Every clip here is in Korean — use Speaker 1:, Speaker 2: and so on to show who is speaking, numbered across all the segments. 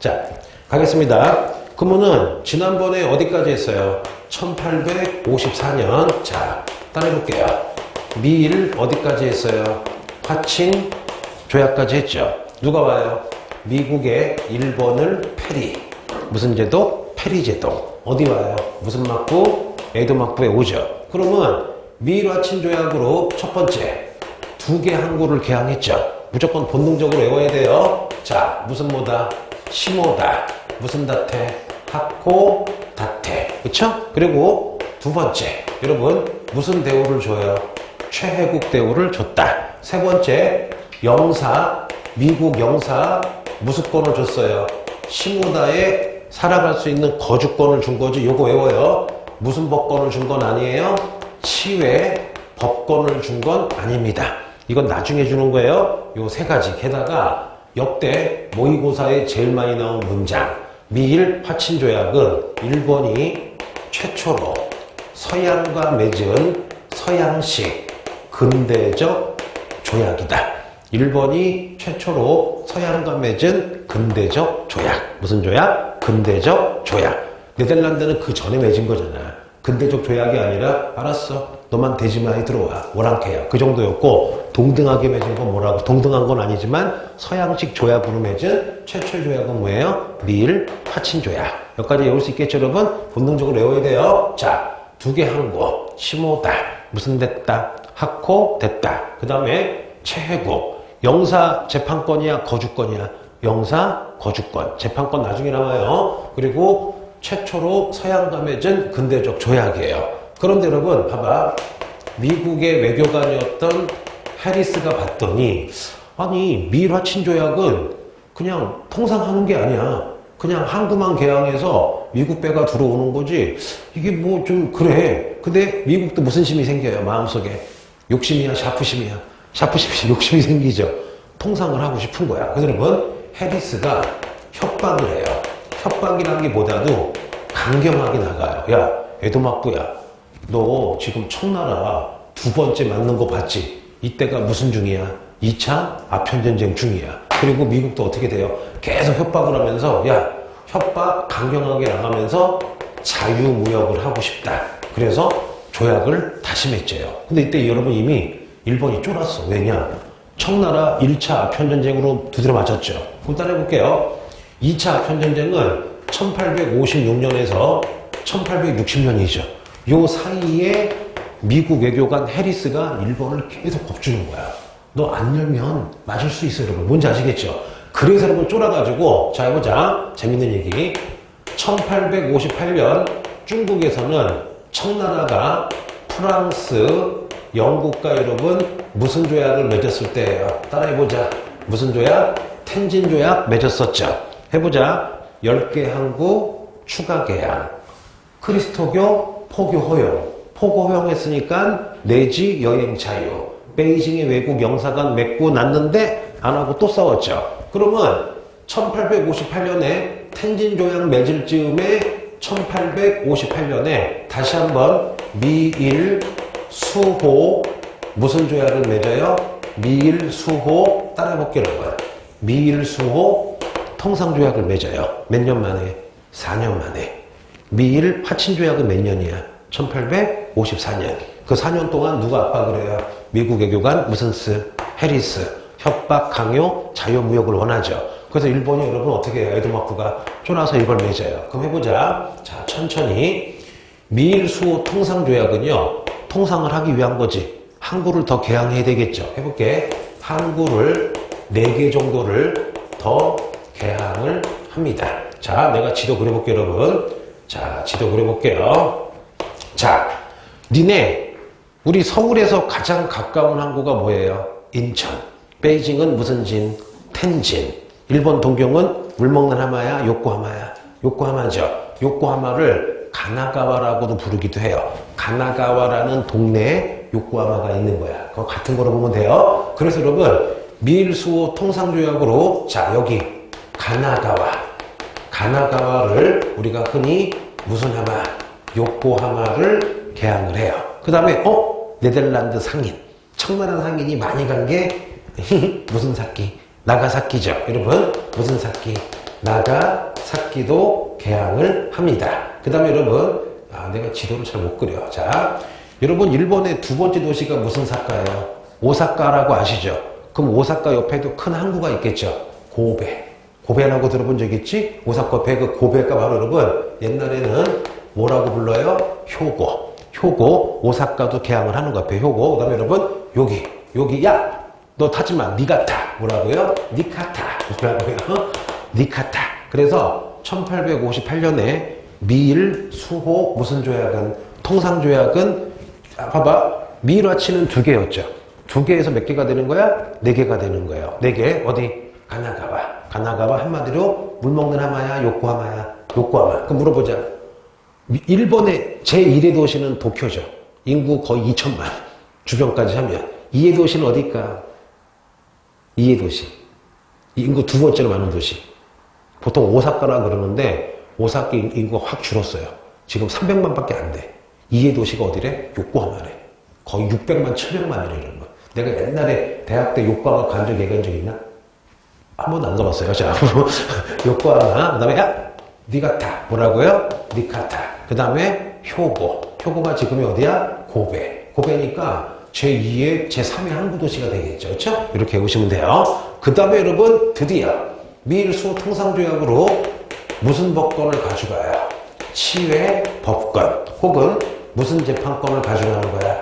Speaker 1: 자, 가겠습니다. 그러면은 지난번에 어디까지 했어요? 1854년. 자, 따라해볼게요. 미일 어디까지 했어요? 화친 조약까지 했죠. 누가 와요? 미국의 1번을 페리. 무슨 제도? 페리 제도. 어디 와요? 무슨 막부? 에도 막부에 오죠. 그러면 미일 화친 조약으로 첫 번째 2개 항구를 개항했죠. 무조건 본능적으로 외워야 돼요. 자, 무슨 뭐다? 시모다. 무슨 다태? 하코 다태. 그쵸? 그리고 두 번째, 여러분 무슨 대우를 줘요? 최혜국 대우를 줬다. 세 번째, 영사, 미국 영사 무수권을 줬어요. 시모다에 살아갈 수 있는 거주권을 준 거지. 요거 외워요. 무슨 법권을 준 건 아니에요? 치외 법권을 준 건 아닙니다. 이건 나중에 주는 거예요. 요 세 가지. 게다가 역대 모의고사에 제일 많이 나온 문장. 미일 화친조약은 일본이 최초로 서양과 맺은 서양식 근대적 조약이다. 일본이 최초로 서양과 맺은 근대적 조약. 무슨 조약? 근대적 조약. 네덜란드는 그 전에 맺은 거잖아. 근대적 조약이 아니라 알았어. 너만 대지마에 들어와. 오랑캐야. 그 정도였고 동등하게 맺은 건 뭐라고? 동등한 건 아니지만 서양식 조약으로 맺은 최초의 조약은 뭐예요? 미일 화친조약. 여기까지 외울 수 있겠죠 여러분? 본능적으로 외워야 돼요. 자, 2개 항구. 시모다. 무슨 됐다? 하코 됐다. 그 다음에 최혜국. 영사 재판권이야? 거주권이야? 영사 거주권. 재판권 나중에 나와요. 그리고 최초로 서양과 맺은 근대적 조약이에요. 그런데 여러분 봐봐. 미국의 외교관이었던 해리스가 봤더니 아니 미일 화친 조약은 그냥 통상하는 게 아니야. 그냥 항구만 개항해서 미국 배가 들어오는 거지. 이게 뭐 좀 그래. 근데 미국도 무슨 심이 생겨요? 마음속에. 욕심이야? 샤프심이야? 샤프심이 욕심이 생기죠. 통상을 하고 싶은 거야. 그래서 여러분 해리스가 협박을 해요. 협박이라는 게 보다도 강경하게 나가요. 야, 에도막부야. 너 지금 청나라 2번째 맞는 거 봤지? 이때가 무슨 중이야? 2차 아편전쟁 중이야. 그리고 미국도 어떻게 돼요? 계속 협박을 하면서 야, 협박 강경하게 나가면서 자유무역을 하고 싶다. 그래서 조약을 다시 맺어요. 근데 이때 여러분 이미 일본이 쫄았어. 왜냐? 청나라 1차 아편전쟁으로 두드려 맞았죠. 그럼 따라해볼게요. 2차 아편전쟁은 1856년에서 1860년이죠. 요 사이에 미국 외교관 해리스가 일본을 계속 겁주는 거야. 너 안 열면 맞을 수 있어 여러분. 뭔지 아시겠죠? 그래서 여러분 쫄아가지고 자 해보자. 재밌는 얘기. 1858년 중국에서는 청나라가 프랑스, 영국과 여러분 무슨 조약을 맺었을 때예요? 따라해보자. 무슨 조약? 텐진 조약 맺었었죠. 해보자. 10개 항구 추가 개항. 크리스토교 포교 허용. 포고 허용했으니까 내지 여행 자유. 베이징의 외국 영사관 맺고 났는데 안 하고 또 싸웠죠. 그러면 1858년에 텐진 조약 맺을 즈음에 1858년에 다시 한번 미일 수호 무슨 조약을 맺어요? 미일 수호 따라해볼게요 여러분. 미일 수호 통상조약을 맺어요. 몇 년 만에? 4년 만에. 미일 화친조약은 몇 년이야? 1854년. 그 4년 동안 누가 압박을 해요? 미국 외교관 무슨 스? 해리스. 협박, 강요, 자유무역을 원하죠. 그래서 일본이 여러분 어떻게 해요? 에도마쿠가 쫄아서 이걸 맺어요. 그럼 해보자. 자, 천천히. 미일 수호 통상조약은요. 통상을 하기 위한 거지. 항구를 더 개항해야 되겠죠. 해볼게. 항구를 4개 정도를 더 개항을 합니다. 자, 내가 지도 그려볼게요, 여러분. 자, 지도 그려볼게요. 자, 니네, 우리 서울에서 가장 가까운 항구가 뭐예요? 인천. 베이징은 무슨 진? 텐진. 일본 동경은 물 먹는 하마야? 요코하마야? 요코하마죠. 요코하마를 가나가와라고도 부르기도 해요. 가나가와라는 동네에 요코하마가 있는 거야. 그거 같은 거로 보면 돼요. 그래서 여러분, 미일수호 통상조약으로, 자, 여기, 가나가와를 우리가 흔히 무슨 하마? 요코하마를 개항을 해요. 그 다음에 네덜란드 상인. 청나라 상인이 많이 간 게 무슨 사키? 나가사키죠. 여러분 무슨 사키? 나가사키도 개항을 합니다. 그 다음에 여러분, 내가 지도를 잘 못 그려. 자, 여러분, 일본의 두 번째 도시가 무슨 사카예요? 오사카라고 아시죠? 그럼 오사카 옆에도 큰 항구가 있겠죠? 고베. 고베라고 들어본 적 있지? 오사카 옆에 그 고베가 바로 여러분, 옛날에는 뭐라고 불러요? 효고. 효고, 오사카도 개항을 하는 거 앞에 효고. 그 다음에 여러분, 여기, 야! 너 타지 마. 니가 타. 뭐라고요? 니카타. 뭐라고요? 니카타. 그래서 1858년에 미일, 수호, 무슨 조약은? 통상조약은, 봐봐. 미일화치는 2개였죠. 2개에서 몇 개가 되는 거야? 4개가 되는 거예요. 4개, 어디? 가나가와. 가나가와 한마디로 물 먹는 하마야, 요코하마야? 요코하마. 그럼 물어보자. 일본의 제1의 도시는 도쿄죠. 인구 거의 2천만. 주변까지 하면. 2의 도시는 어딜까? 2의 도시. 인구 2번째로 많은 도시. 보통 오사카라 그러는데 오사카 인구가 확 줄었어요. 지금 300만 밖에 안 돼. 2의 도시가 어디래? 요코하마래. 거의 600만, 700만이래 이런 거. 내가 옛날에 대학 때 요코하마 간 적 얘기한 적 있나? 한 번도 안 가봤어요. 자, 요코하마. 그 다음에 야! 니가 타. 뭐라고요? 니카타. 그 다음에 효고. 효고가 지금이 어디야? 고베. 고베니까 제2의, 제3의 항구도시가 되겠죠. 그렇죠? 이렇게 보시면 돼요. 그 다음에 여러분, 드디어 미일수호 통상조약으로 무슨 법권을 가져가요? 치외 법권 혹은 무슨 재판권을 가져가는 거야?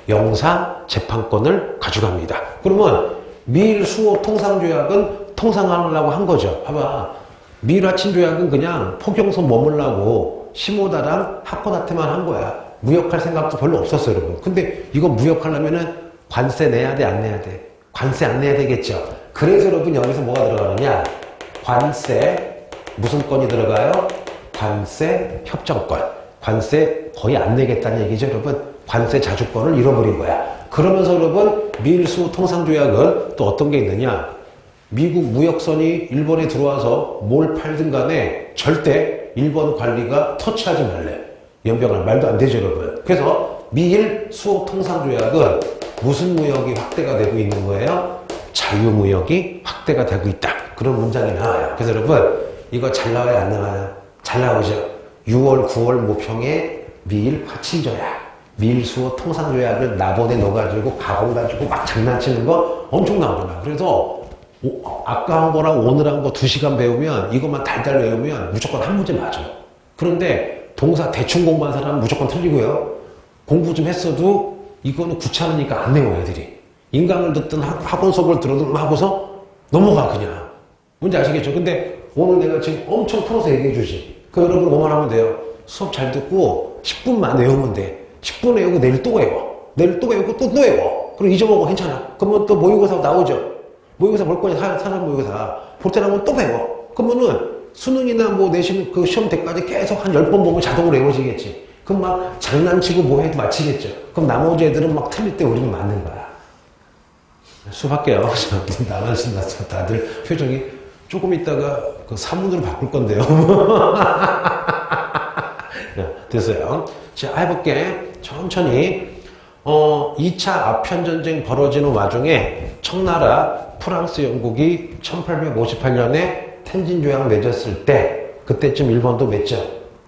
Speaker 1: 영사 재판권을 가져갑니다. 그러면 미일수호 통상조약은 통상하려고 한 거죠. 봐봐. 미일화친조약은 그냥 포경서 머물라고 시모다랑 하코다테만 한 거야. 무역할 생각도 별로 없었어, 여러분. 근데 이거 무역하려면은 관세 내야 돼, 안 내야 돼? 관세 안 내야 되겠죠. 그래서 여러분 여기서 뭐가 들어가느냐? 관세, 무슨 건이 들어가요? 관세 협정권. 관세 거의 안 내겠다는 얘기죠, 여러분. 관세 자주권을 잃어버린 거야. 그러면서 여러분, 미일수호 통상조약은 또 어떤 게 있느냐? 미국 무역선이 일본에 들어와서 뭘 팔든 간에 절대 일본 관리가 터치하지 말래. 연병할 말도 안 되죠, 여러분. 그래서 미일 수호 통상조약은 무슨 무역이 확대가 되고 있는 거예요? 자유무역이 확대가 되고 있다. 그런 문장이 나와요. 그래서 여러분, 이거 잘 나와요, 안 나와요? 잘 나오죠. 6월, 9월 모평에 미일 화친조약, 미일 수호 통상조약을 나번에 넣어가지고 가공 가지고 막 장난치는 거 엄청 나오잖아. 그래서 아까 한 거랑 오늘 한 거 2시간 배우면 이것만 달달 외우면 무조건 한 문제 맞아. 그런데 동사 대충 공부한 사람은 무조건 틀리고요. 공부 좀 했어도 이거는 귀찮으니까 안 외워, 애들이. 인강을 듣든 학원 수업을 들어든 하고서 넘어가, 그냥. 뭔지 아시겠죠? 근데 오늘 내가 지금 엄청 풀어서 얘기해 주지. 그 여러분 뭐만 하면 돼요? 수업 잘 듣고 10분만 외우면 돼. 10분 외우고 내일 또 외워. 내일 또 외우고 또 외워. 그럼 잊어먹어, 괜찮아. 그러면 또 모의고사 나오죠? 모의고사 볼 거냐? 사전 모의고사. 볼 때 나오면 또 배워. 그러면은 수능이나 뭐 내신 그 시험 때까지 계속 한 10번 보면 자동으로 외워지겠지. 그럼 막 장난치고 뭐 해도 맞히겠죠. 그럼 나머지 애들은 막 틀릴 때 우리는 맞는 거야. 수업할게요. 나만 신났어. 다들 표정이 조금 있다가 그 사문으로 바꿀 건데요. 됐어요. 자, 해볼게. 천천히. 2차 아편전쟁 벌어지는 와중에 청나라, 프랑스, 영국이 1858년에 텐진조약 맺었을 때 그때쯤 일본도 맺죠.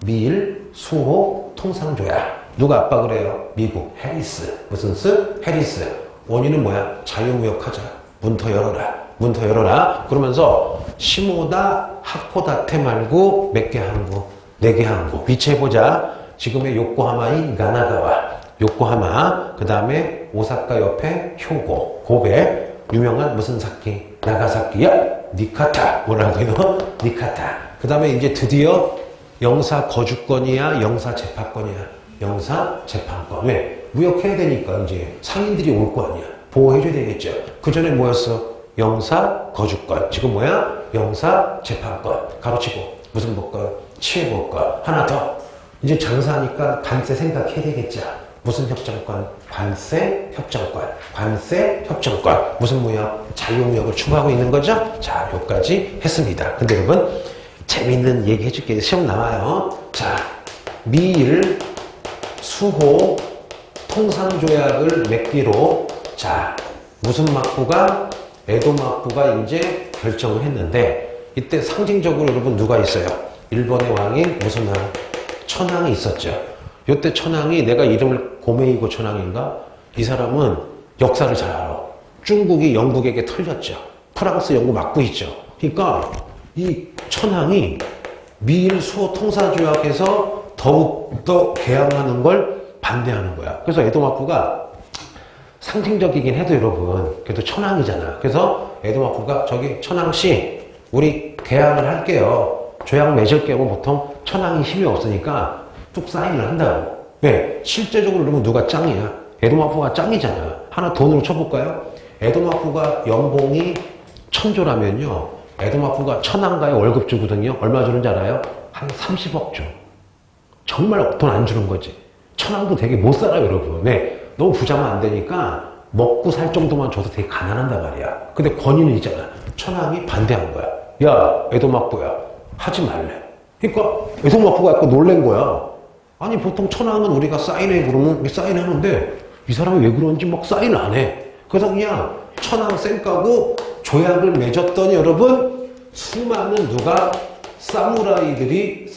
Speaker 1: 미일, 수호, 통상조약. 누가 압박을 해요? 미국, 해리스. 무슨 스? 해리스. 원인은 뭐야? 자유무역하자. 문 더 열어라. 문 더 열어라. 그러면서 시모다, 하코다테 말고 몇 개 항구? 4개 항구. 위치해보자. 지금의 요코하마인 가나가와, 요코하마, 그 다음에 오사카 옆에 효고, 고베, 유명한 무슨 사키? 나가사키야? 니카타. 뭐라고요? 니카타. 그 다음에 이제 드디어 영사 거주권이야? 영사 재판권이야? 영사 재판권. 왜? 무역해야 되니까 이제 상인들이 올 거 아니야. 보호해줘야 되겠죠. 그 전에 뭐였어? 영사 거주권. 지금 뭐야? 영사 재판권. 가로치고. 무슨 법권? 치외법권. 하나 더. 이제 장사하니까 관세 생각해야 되겠죠. 무슨 협정권? 관세 협정권. 관세 협정권. 무슨 무역? 자유무역을 추구하고 있는 거죠? 자, 여기까지 했습니다. 근데 여러분, 재밌는 얘기 해줄게요. 시험 나와요. 자, 미일, 수호, 통상조약을 맺기로, 자, 무슨 막부가? 에도 막부가 이제 결정을 했는데, 이때 상징적으로 여러분 누가 있어요? 일본의 왕인 무슨 왕? 천황이 있었죠. 이때 천황이 내가 이름을 고메이고 천황인가? 이 사람은 역사를 잘 알아. 중국이 영국에게 털렸죠. 프랑스, 영국 맞고 있죠. 그러니까 이 천황이 미일 수호 통사조약에서 더욱더 개항하는 걸 반대하는 거야. 그래서 에도마쿠가 상징적이긴 해도 여러분 그래도 천황이잖아. 그래서 에도마쿠가 저기 천황씨 우리 개항을 할게요. 조약 맺을게요. 보통 천황이 힘이 없으니까 쭉 사인을 한다고. 왜? 실제적으로 그러면 누가 짱이야? 에도마쿠가 짱이잖아. 하나 돈으로 쳐볼까요? 에도마쿠가 연봉이 1000조라면요. 에도마쿠가 천황가에 월급 주거든요. 얼마 주는지 알아요? 한 30억 줘. 정말 돈 안 주는 거지. 천황도 되게 못 살아요, 여러분. 네. 너무 부자면 안 되니까 먹고 살 정도만 줘도 되게 가난한단 말이야. 근데 권위는 있잖아. 천황이 반대한 거야. 야, 에도마쿠야. 하지 말래. 그러니까 에도마쿠가 약간 놀란 거야. 아니, 보통 천황은 우리가 사인해 그러면 사인하는데 이 사람이 왜 그런지 막 사인을 안 해. 그래서 그냥 천황 쌩까고 조약을 맺었더니 여러분 수많은 누가 사무라이들이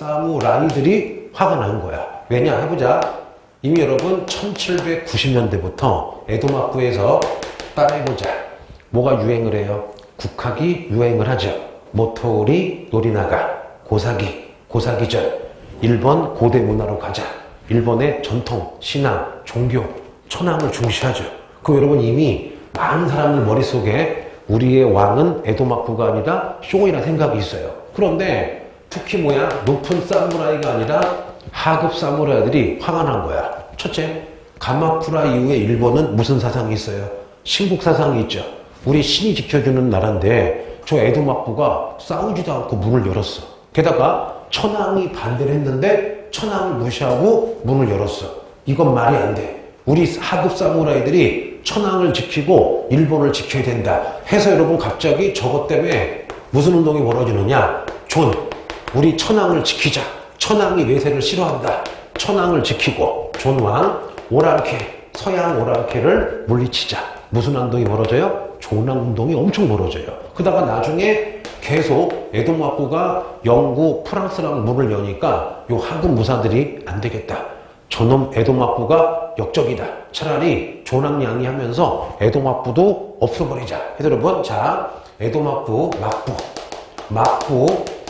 Speaker 1: 화가 난 거야. 왜냐 해보자. 이미 여러분 1790년대부터 에도마쿠에서 따라해보자. 뭐가 유행을 해요? 국학이 유행을 하죠. 모토리 노리나가 고사기절 일본 고대 문화로 가자. 일본의 전통, 신앙, 종교, 천황을 중시하죠. 그 여러분 이미 많은 사람들 머릿속에 우리의 왕은 에도마쿠가 아니다 쇼이라 생각이 있어요. 그런데 특히 뭐야? 높은 사무라이가 아니라 하급 사무라이들이 화가 난 거야. 첫째, 가마쿠라 이후에 일본은 무슨 사상이 있어요? 신국 사상이 있죠. 우리 신이 지켜주는 나라인데 저 에도마쿠가 싸우지도 않고 문을 열었어. 게다가 천황이 반대를 했는데 천황을 무시하고 문을 열었어. 이건 말이 안 돼. 우리 하급 사무라이들이 천황을 지키고 일본을 지켜야 된다 해서 여러분 갑자기 저것 때문에 무슨 운동이 벌어지느냐? 우리 천황을 지키자. 천황이 외세를 싫어한다. 천황을 지키고 존왕 오랑캐 서양 오랑캐를 물리치자. 무슨 운동이 벌어져요? 조랑운동이 엄청 벌어져요. 그러다가 나중에 계속 에도마쿠가 영국, 프랑스랑 문을 여니까 요 하급 무사들이 안 되겠다. 저놈 에도마쿠가 역적이다. 차라리 조랑양이하면서 에도마쿠도 없애버리자. 해서 여러분, 자, 에도마쿠 막부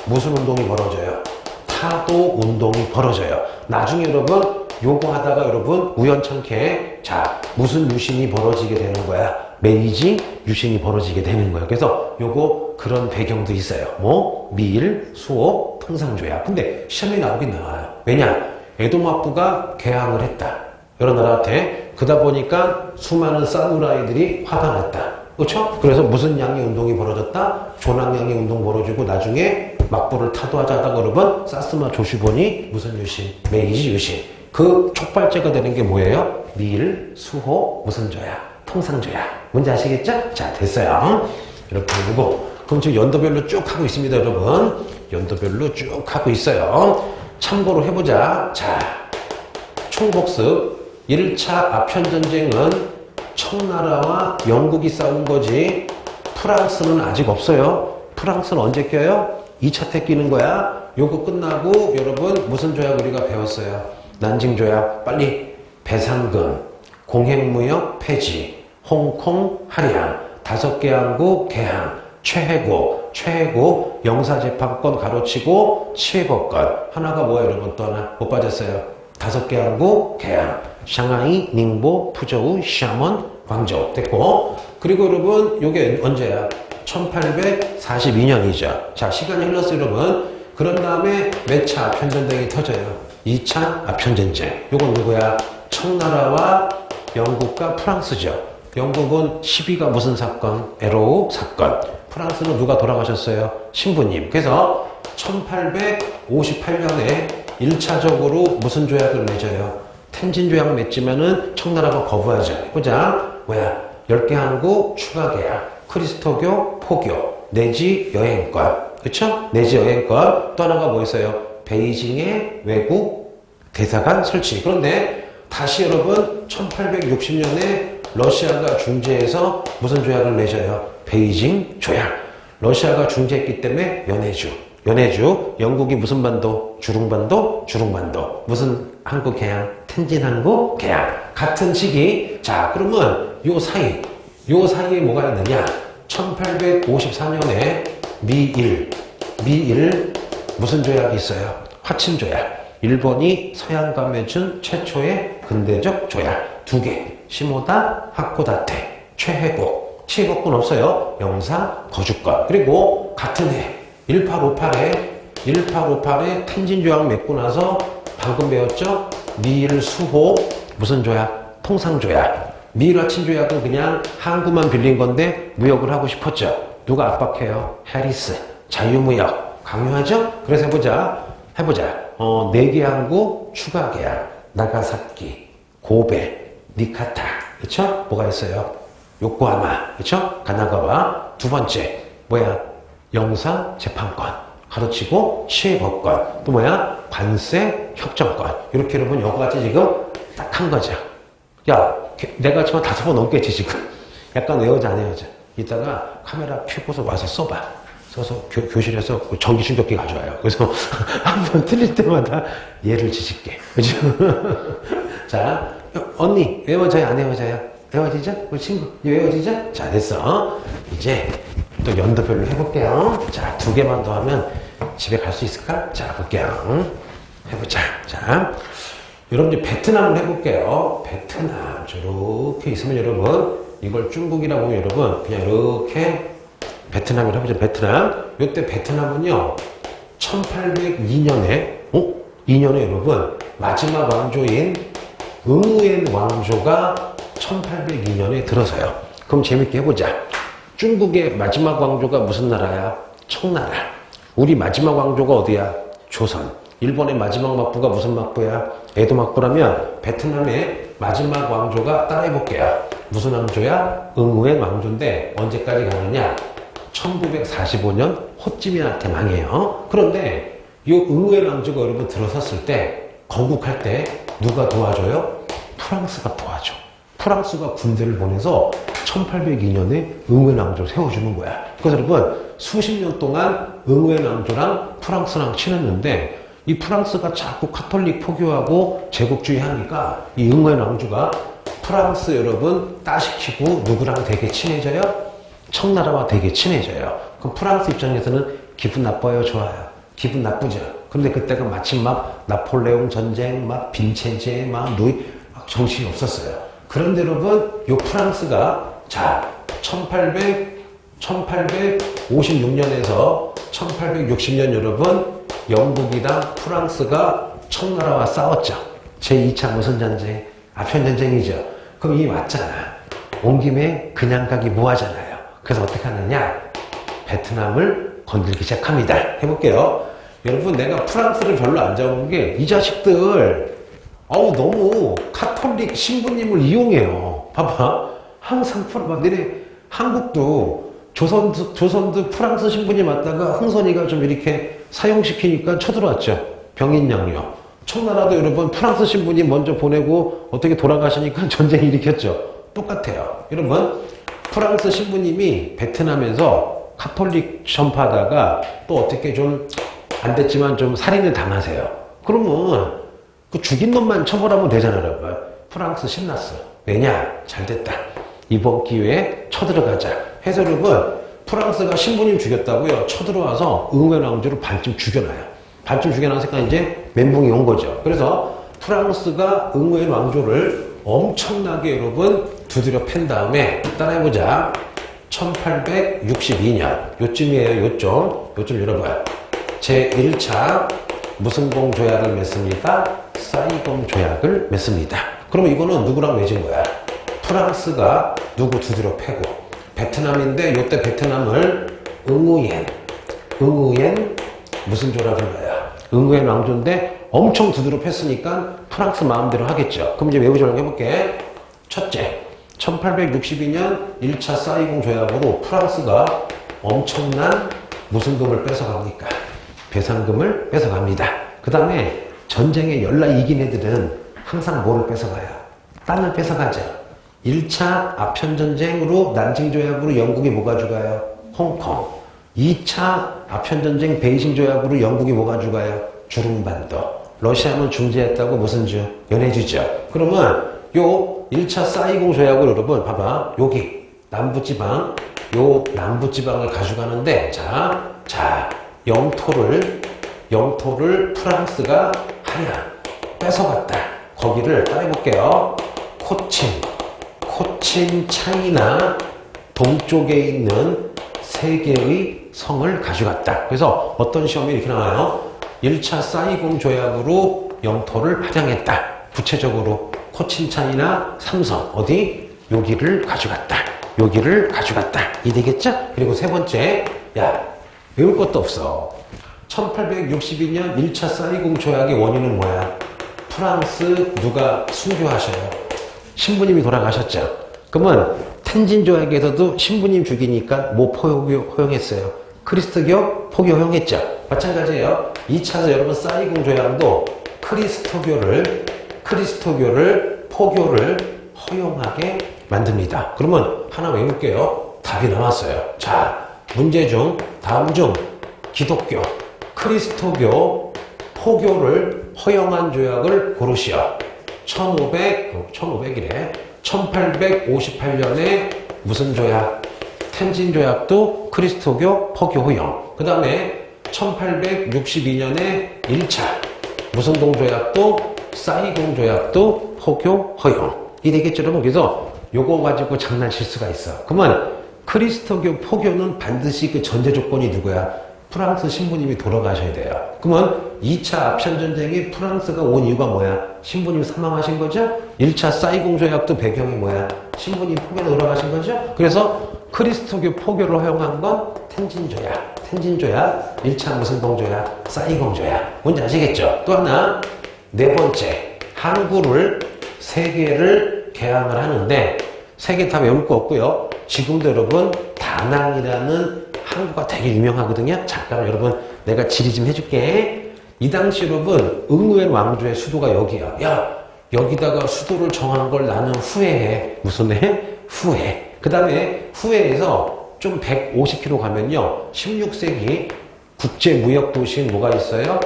Speaker 1: 무슨 운동이 벌어져요? 타도 운동이 벌어져요. 나중에 여러분 요거 하다가 여러분 우연찮게 자 무슨 유신이 벌어지게 되는 거야? 메이지 유신이 벌어지게 되는 거예요. 그래서 요거 그런 배경도 있어요. 뭐 미일, 수호, 통상조약. 근데 시험에 나오긴 나와요. 왜냐? 에도마쿠가 개항을 했다. 여러 나라한테. 그러다 보니까 수많은 사무라이들이 화가 났다. 그렇죠? 그래서 무슨 양의 운동이 벌어졌다? 조랑양의 운동 벌어지고 나중에 막부를 타도하자다 여러분 사스마 조슈본이 무슨 유신? 메이지 유신. 그 촉발제가 되는 게 뭐예요? 미일, 수호, 무슨 조약? 통상조약. 뭔지 아시겠죠? 자, 됐어요. 이렇게 하고 그럼 지금 연도별로 쭉 하고 있습니다, 여러분. 연도별로 쭉 하고 있어요. 참고로 해보자. 자, 총복습. 1차 아편전쟁은 청나라와 영국이 싸운 거지 프랑스는 아직 없어요. 프랑스는 언제 껴요? 2차 때 끼는 거야. 요거 끝나고 여러분 무슨 조약 우리가 배웠어요? 난징 조약. 빨리. 배상금, 공행무역 폐지, 홍콩 할양, 5개 항구 개항, 최해고 영사재판권 가로치고 치해법권. 하나가 뭐야 여러분? 또 하나 못 빠졌어요. 5개 항구 개항, 샹하이, 닝보, 푸저우, 샤먼, 광저우. 됐고. 그리고 여러분 요게 언제야? 1842년이죠. 자, 시간이 흘렀어요, 여러분. 그런 다음에 몇 차 아편전쟁이 터져요? 2차 아편전쟁. 요건 누구야? 청나라와 영국과 프랑스죠. 영국은 12가 무슨 사건? 에로우 사건. 프랑스는 누가 돌아가셨어요? 신부님. 그래서 1858년에 1차적으로 무슨 조약을 맺어요? 텐진 조약 맺지만은 청나라가 거부하죠. 보자. 뭐야? 10개 항구 추가 계약. 크리스토교, 포교, 내지 여행권. 그쵸? 내지 여행권. 또 하나가 뭐 있어요? 베이징의 외국 대사관 설치. 그런데 다시 여러분 1860년에 러시아가 중재해서 무슨 조약을 맺어요? 베이징 조약. 러시아가 중재했기 때문에 연해주. 영국이 무슨 반도? 주릉반도. 무슨 한국 해양? 텐진 한국 해양. 같은 시기. 자, 그러면 요 사이에 뭐가 있느냐? 1854년에 미일 무슨 조약이 있어요? 화친 조약. 일본이 서양과 맺은 최초의 근대적 조약 2개. 시모다, 하코다테, 최해국. 치해국은 없어요. 영사, 거주권. 그리고 같은 해 1858에 텐진 조약 맺고 나서 방금 배웠죠? 미일 수호 무슨 조약? 통상 조약. 미일 화친 조약은 그냥 항구만 빌린 건데 무역을 하고 싶었죠. 누가 압박해요? 해리스. 자유무역. 강요하죠? 그래서 해보자. 4개 항구 추가 계약. 나가사키, 고베, 니카타. 그쵸? 뭐가 있어요? 요코하마. 그쵸? 가나가와. 두 번째. 뭐야? 영사 재판권. 가로치고 치해법권. 또 뭐야? 관세 협정권. 이렇게 여러분 여기까지 지금 딱 한 거죠. 야, 내가 지금 5번 넘겠지 지금. 약간 외우지 안 외우지? 이따가 카메라 켜고서 와서 써봐. 써서 교실에서 전기 충격기 가져와요. 그래서 한번 틀릴 때마다 얘를 지질게. 그죠? 자, 언니 외워져요? 안 외워져요? 외워지죠? 우리 친구 외워지죠? 자, 됐어. 이제 또 연도별로 해볼게요. 자, 2개만 더 하면 집에 갈 수 있을까? 자, 볼게요. 해보자. 자, 여러분 이제 베트남을 해볼게요. 베트남. 저렇게 있으면 여러분 이걸 중국이라고 하면 여러분 그냥 이렇게 베트남이라고 해보죠. 베트남. 이때 베트남은요 1802년에 2년에 여러분 마지막 왕조인 응우엔 왕조가 1802년에 들어서요. 그럼 재밌게 해보자. 중국의 마지막 왕조가 무슨 나라야? 청나라. 우리 마지막 왕조가 어디야? 조선. 일본의 마지막 막부가 무슨 막부야? 에도 막부라면 베트남의 마지막 왕조가 따라해볼게요. 무슨 왕조야? 응우엔 왕조인데 언제까지 가느냐? 1945년 호찌민한테 망해요. 그런데 이 응우엔 왕조가 여러분 들어섰을 때 건국할 때 누가 도와줘요? 프랑스가 도와줘. 프랑스가 군대를 보내서 1802년에 응우엔 왕조를 세워주는 거야. 그래서 여러분 수십 년 동안 응우엔 왕조랑 프랑스랑 친했는데 이 프랑스가 자꾸 카톨릭 포교하고 제국주의 하니까 이 응우엔 왕조가 프랑스 여러분 따시키고 누구랑 되게 친해져요? 청나라와 되게 친해져요. 그럼 프랑스 입장에서는 기분 나빠요? 좋아요? 기분 나쁘죠. 근데 그때가 마침 막 나폴레옹 전쟁, 막 빈체제, 막 루이 정신이 없었어요. 그런데 여러분 요 프랑스가 자 1856년에서 1860년 여러분 영국이랑 프랑스가 청나라와 싸웠죠. 제2차 무슨 전쟁? 아편전쟁이죠. 그럼 이 왔잖아. 온 김에 그냥 가기 뭐하잖아요. 그래서 어떻게 하느냐? 베트남을 건들기 시작합니다. 해볼게요. 여러분 내가 프랑스를 별로 안 좋아하는 게 이 자식들 너무 카톨릭 신부님을 이용해요. 봐봐. 항상 너네 한국도 조선도 프랑스 신부님 왔다가 흥선이가 좀 이렇게 사용시키니까 쳐들어왔죠. 병인양요. 청나라도 여러분 프랑스 신부님 먼저 보내고 어떻게 돌아가시니까 전쟁 일으켰죠. 똑같아요. 여러분 프랑스 신부님이 베트남에서 카톨릭 전파하다가 또 어떻게 좀 안 됐지만 좀 살인을 당하세요. 그러면 그 죽인 놈만 처벌하면 되잖아, 여러분. 프랑스 신났어. 왜냐? 잘 됐다. 이번 기회에 쳐들어가자. 해서 여러분 프랑스가 신부님 죽였다고요. 쳐들어와서 응우엔 왕조를 반쯤 죽여놔요. 반쯤 죽여놨으니까 이제 멘붕이 온 거죠. 그래서 프랑스가 응우엔 왕조를 엄청나게 여러분 두드려 팬 다음에 따라해보자. 1862년 요쯤이에요. 요쯤 열어봐요. 제1차 무슨 공 조약을 맺습니까? 사이공 조약을 맺습니다. 그러면 이거는 누구랑 맺은 거야? 프랑스가 누구 두드려 패고 베트남인데 요때 베트남을 응우엔 무슨 조약을 넣어요? 응우엔 왕조인데 엄청 두드려 팼으니까 프랑스 마음대로 하겠죠. 그럼 이제 외부 조약 해볼게. 첫째, 1862년 1차 사이공 조약으로 프랑스가 엄청난 무슨 금을 뺏어갑니까? 배상금을 뺏어갑니다. 그 다음에 전쟁에 열라 이긴 애들은 항상 뭐를 뺏어가요? 땅을 뺏어가죠. 1차 아편전쟁으로 난징조약으로 영국이 뭐 가져가요? 홍콩. 2차 아편전쟁 베이징 조약으로 영국이 뭐 가져가요? 주름반도. 러시아는 중재했다고 무슨 주? 연해주죠. 그러면 요 1차 사이공 조약을 여러분 봐봐. 여기 남부지방, 요 남부지방을 가져가는데 자 영토를 프랑스가 하나 뺏어갔다. 거기를 따라해볼게요. 코친 차이나 동쪽에 있는 세 개의 성을 가져갔다. 그래서 어떤 시험이 이렇게 나와요? 1차 사이공 조약으로 영토를 파장했다. 구체적으로 코친차이나 삼성 어디? 여기를 가져갔다. 여기를 가져갔다. 이 되겠죠? 그리고 세 번째, 야 외울 것도 없어. 1862년 1차 사이공 조약의 원인은 뭐야? 프랑스 누가 순교하셔요? 신부님이 돌아가셨죠? 그러면 텐진 조약에서도 신부님 죽이니까 뭐 허용했어요? 그리스도교 포교 허용했죠? 마찬가지예요. 2차에서 여러분 사이공 조약도 그리스도교를 포교를 허용하게 만듭니다. 그러면 하나 외울게요. 답이 나왔어요. 자, 문제 중 다음 중 기독교, 그리스도교, 포교를 허용한 조약을 고르시오. 1858년에 무슨 조약? 텐진 조약도 그리스도교 포교 허용. 그 다음에 1862년에 1차 무슨동 조약도 사이공 조약도 포교 허용. 이 되겠죠, 여러분? 그래서 요거 가지고 장난칠 수가 있어. 그러면 그리스도교 포교는 반드시 그 전제 조건이 누구야? 프랑스 신부님이 돌아가셔야 돼요. 그러면 2차 아편전쟁에 프랑스가 온 이유가 뭐야? 신부님 사망하신 거죠? 1차 사이공 조약도 배경이 뭐야? 신부님 포교로 돌아가신 거죠? 그래서 그리스도교 포교를 허용한 건 텐진 조약, 1차 무슨동 조약, 사이공 조약. 뭔지 아시겠죠? 또 하나, 네 번째, 항구를 세 개를 개항을 하는데 세 개 다 외울 거 없고요. 지금도 여러분 다낭이라는 항구가 되게 유명하거든요. 잠깐 여러분 내가 지리 좀 해줄게. 이 당시 여러분 응우엔 왕조의 수도가 여기야. 야 여기다가 수도를 정한 걸 나는 후회해. 무슨 해? 후회. 그 다음에 후회에서 좀 150km 가면요 16세기 국제무역도시인 뭐가 있어요?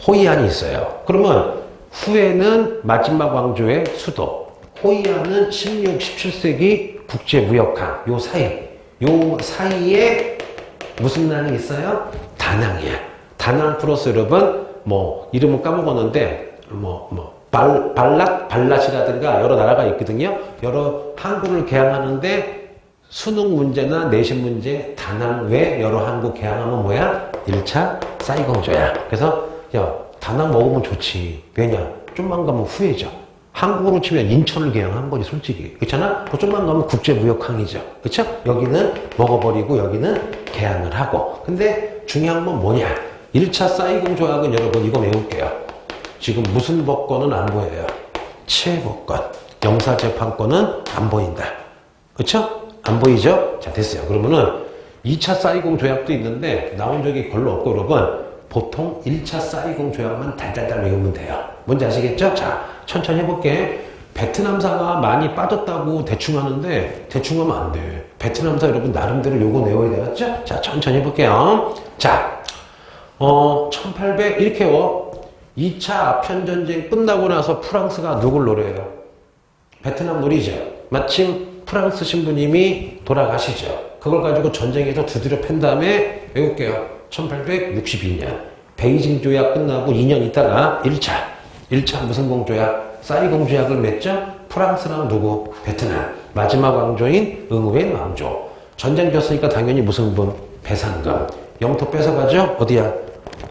Speaker 1: 호이안이 있어요. 그러면 후회는 마지막 왕조의 수도, 호이안은 16, 17세기 국제무역항. 요 사이에 무슨 난이 있어요? 다낭이야. 다낭 플러스 여러분 뭐 이름은 까먹었는데 발랏이라든가 여러 나라가 있거든요. 여러 항구를 개항하는데 수능 문제나 내신 문제 다낭 외 여러 항구 개항하면 뭐야? 1차 사이공 조약. 그래서 야 다낭 먹으면 좋지. 왜냐? 좀만 가면 후회죠. 한국으로 치면 인천을 개항한 거지 솔직히. 그렇잖아? 또 좀만 가면 국제무역항이죠. 그렇죠? 여기는 먹어버리고 여기는 개항을 하고. 근데 중요한 건 뭐냐? 1차 사이공 조약은 여러분 이거 외울게요. 지금 무슨 법권은 안 보여요? 치해법권, 영사재판권은 안 보인다. 그렇죠? 안 보이죠? 자 됐어요. 그러면은 2차 사이공 조약도 있는데 나온 적이 별로 없고 여러분 보통 1차 사이공 조약만 달달달 외우면 돼요. 뭔지 아시겠죠? 자 천천히 해볼게. 베트남사가 많이 빠졌다고 대충 하는데 대충 하면 안 돼. 베트남사 여러분 나름대로 요거 외워야 되겠죠? 자 천천히 해볼게요. 자 1800 이렇게 외워. 2차 아편전쟁 끝나고 나서 프랑스가 누굴 노려요? 베트남 노리죠. 마침 프랑스 신부님이 돌아가시죠. 그걸 가지고 전쟁에서 두드려 팬 다음에 외울게요. 1862년 베이징 조약 끝나고 2년 있다가 1차 무슨 공조약? 사이공 조약을 맺죠? 프랑스랑 누구? 베트남. 마지막 왕조인 응우엔 왕조. 전쟁 졌으니까 당연히 무슨 분? 배상금. 영토 뺏어가죠? 어디야?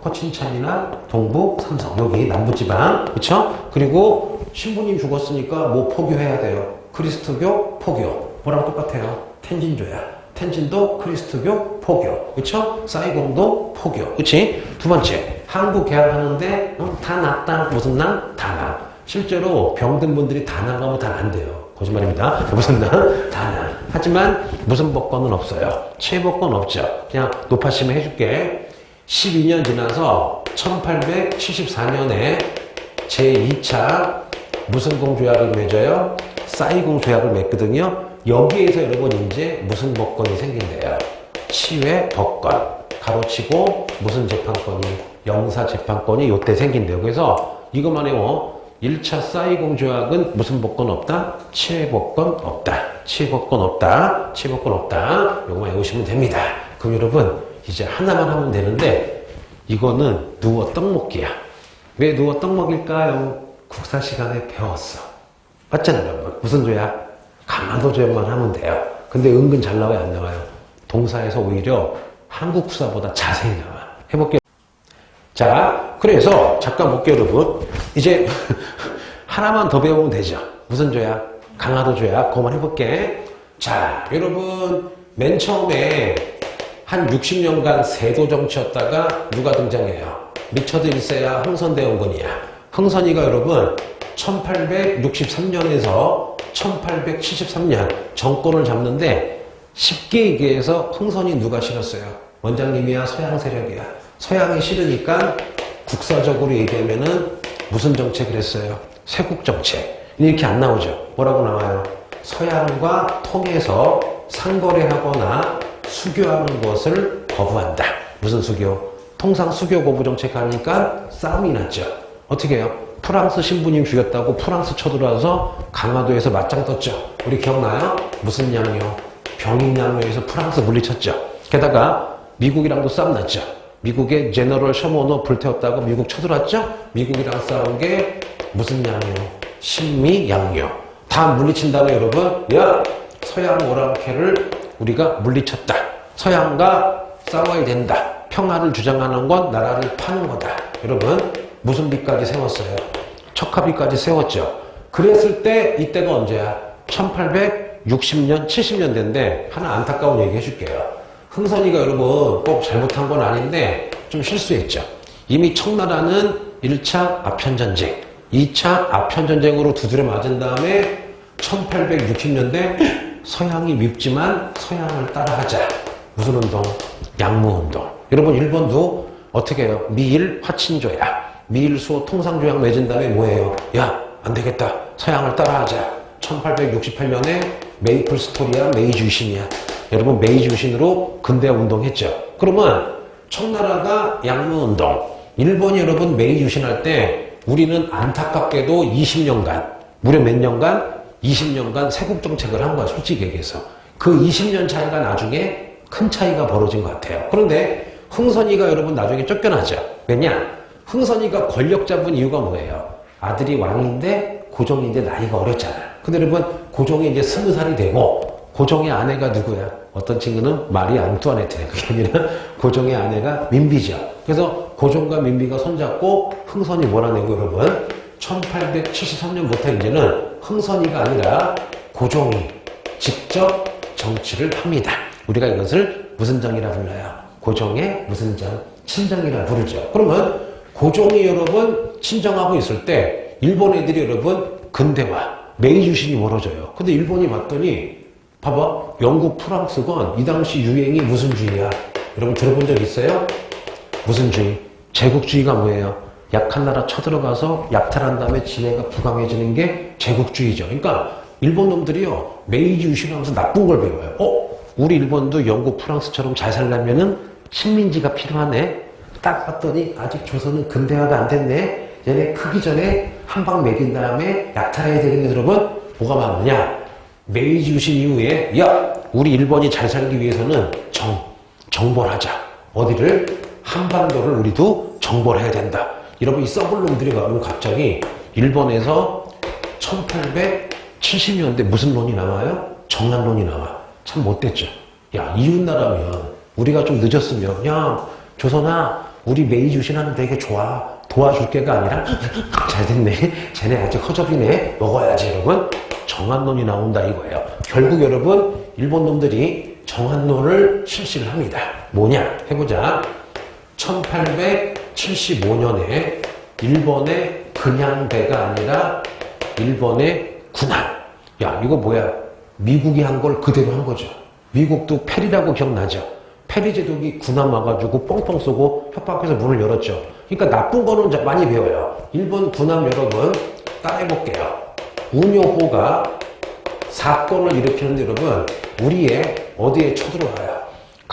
Speaker 1: 코친찬이나 동부 삼성. 여기 남부지방. 그쵸? 그리고 신부님 죽었으니까 뭐 포교해야 돼요? 그리스도교 포교. 뭐랑 똑같아요? 텐진 조약. 텐진도 그리스도교 포교. 그쵸? 사이공도 포교. 그치? 두 번째. 한국 개항하는데 다 낫다. 무슨 난? 다낭. 실제로 병든 분들이 다낭 가면 다 난대요. 거짓말입니다. 무슨 난? 다낭. 하지만 무슨 법권은 없어요. 치해법권 없죠. 그냥 높아시면 해줄게. 12년 지나서 1874년에 제2차 무슨 공조약을 맺어요? 사이공 조약을 맺거든요. 여기에서 여러분 이제 무슨 법권이 생긴대요? 치외 법권. 가로치고 무슨 재판권이? 영사재판권이 요때 생긴대요. 그래서 이것만 해요. 1차 사이공 조약은 무슨 법권 없다? 치외 법권 없다. 치외 법권 없다. 치외 법권 없다. 요거만 외우시면 됩니다. 그럼 여러분 이제 하나만 하면 되는데 이거는 누워 떡 먹기야. 왜 누워 떡 먹일까요? 국사 시간에 배웠어. 맞잖아요, 여러분. 무슨 조약? 강화도 조약만 하면 돼요. 근데 은근 잘 나와요, 안 나와요? 동사에서 오히려 한국 국사보다 자세히 나와. 해볼게요. 자, 그래서 잠깐 볼게요, 여러분. 이제 하나만 더 배우면 되죠. 무슨 조약? 강화도 조약. 그거만 해볼게. 자, 여러분 맨 처음에 한 60년간 세도 정치였다가 누가 등장해요? 리처드 1세야 흥선대원군이야. 흥선이가 여러분 1863년에서 1873년 정권을 잡는데 쉽게 얘기해서 흥선이 누가 실었어요? 원장님이야, 서양 세력이야. 서양이 싫으니까 국사적으로 얘기하면은 무슨 정책을 했어요? 세국 정책. 이렇게 안 나오죠. 뭐라고 나와요? 서양과 통해서 상거래하거나 수교하는 것을 거부한다. 무슨 수교? 통상 수교 거부 정책 하니까 싸움이 났죠. 어떻게 해요? 프랑스 신부님 죽였다고 프랑스 쳐들어와서 강화도에서 맞짱 떴죠. 우리 기억나요? 무슨 양요? 병인 양요에서 프랑스 물리쳤죠. 게다가 미국이랑도 싸움 났죠. 미국의 제너럴 셔머너 불태웠다고 미국 쳐들어왔죠. 미국이랑 싸운 게 무슨 양요? 신미 양요. 다 물리친 다음에 여러분, 야, 서양 오랑캐를 우리가 물리쳤다. 서양과 싸워야 된다. 평화를 주장하는 건 나라를 파는 거다. 여러분, 무슨 비까지 세웠어요? 척하비까지 세웠죠. 그랬을 때 이때가 언제야? 1860년, 70년대인데 하나 안타까운 얘기 해줄게요. 흥선이가 여러분 꼭 잘못한 건 아닌데 좀 실수했죠. 이미 청나라는 1차 아편전쟁, 2차 아편전쟁으로 두드려 맞은 다음에 1860년대 서양이 밉지만 서양을 따라하자. 무슨 운동? 양무운동. 여러분 일본도 어떻게 해요? 미일 화친조약, 미일 수호 통상조약 맺은 다음에 뭐예요? 야, 안 되겠다. 서양을 따라하자. 1868년에 메이플 스토리야, 메이지 유신이야. 여러분 메이지 유신으로 근대화 운동했죠. 그러면 청나라가 양무운동, 일본이 여러분 메이지 유신할 때 우리는 안타깝게도 20년간, 무려 몇 년간? 20년간 세국 정책을 한 거야, 솔직히 얘기해서. 그 20년 차이가 나중에 큰 차이가 벌어진 것 같아요. 그런데 흥선이가 여러분 나중에 쫓겨나죠. 왜냐? 흥선이가 권력 잡은 이유가 뭐예요? 아들이 왕인데 고종인데 나이가 어렸잖아. 근데 여러분 고종이 이제 20살이 되고 고종의 아내가 누구야? 어떤 친구는 마리 앙투아네트네. 그게 아니라 고종의 아내가 민비죠. 그래서 고종과 민비가 손잡고 흥선이 몰아내고 여러분 1873년부터 이제는 흥선이가 아니라 고종이 직접 정치를 합니다. 우리가 이것을 무슨 정이라 불러요? 고종의 무슨 정? 친정이라 부르죠. 그러면 고종이 여러분 친정하고 있을 때 일본 애들이 여러분 근대화, 메이지 유신이 멀어져요. 근데 일본이 봤더니 봐봐, 영국, 프랑스건 이 당시 유행이 무슨 주의야? 여러분 들어본 적 있어요? 무슨 주의? 제국주의가 뭐예요? 약한 나라 쳐들어가서 약탈한 다음에 지네가 부강해지는 게 제국주의죠. 그러니까 일본 놈들이요 메이지 유신하면서 나쁜 걸 배워요. 우리 일본도 영국, 프랑스처럼 잘 살려면은 식민지가 필요하네. 딱 봤더니 아직 조선은 근대화가 안 됐네. 얘네 크기 전에 한 방 먹인 다음에 약탈해야 되겠네. 여러분 뭐가 많으냐? 메이지 유신 이후에 야, 우리 일본이 잘 살기 위해서는 정벌하자. 어디를? 한반도를 우리도 정벌해야 된다. 여러분 이 썩을 놈들이 가면 갑자기 일본에서 1870년대 무슨 론이 나와요? 정한론이 나와. 참 못됐죠. 야, 이웃나라면 우리가 좀 늦었으면 야, 조선아 우리 메이지 유신하는 되게 좋아. 도와줄 게가 아니라 잘 됐네. 쟤네 아직 허접이네. 먹어야지 여러분. 정한론이 나온다 이거예요. 결국 여러분 일본 놈들이 정한론을 실시를 합니다. 뭐냐? 해보자. 1875년에 일본의 그냥 배가 아니라 일본의 군함. 야, 이거 뭐야? 미국이 한 걸 그대로 한 거죠. 미국도 페리라고 기억나죠? 페리 제독이 군함 와가지고 뻥뻥 쏘고 협박해서 문을 열었죠. 그러니까 나쁜 거는 많이 배워요. 일본 군함 여러분 따라해볼게요. 운요호가 사건을 일으키는데 여러분 우리의 어디에 쳐들어와요?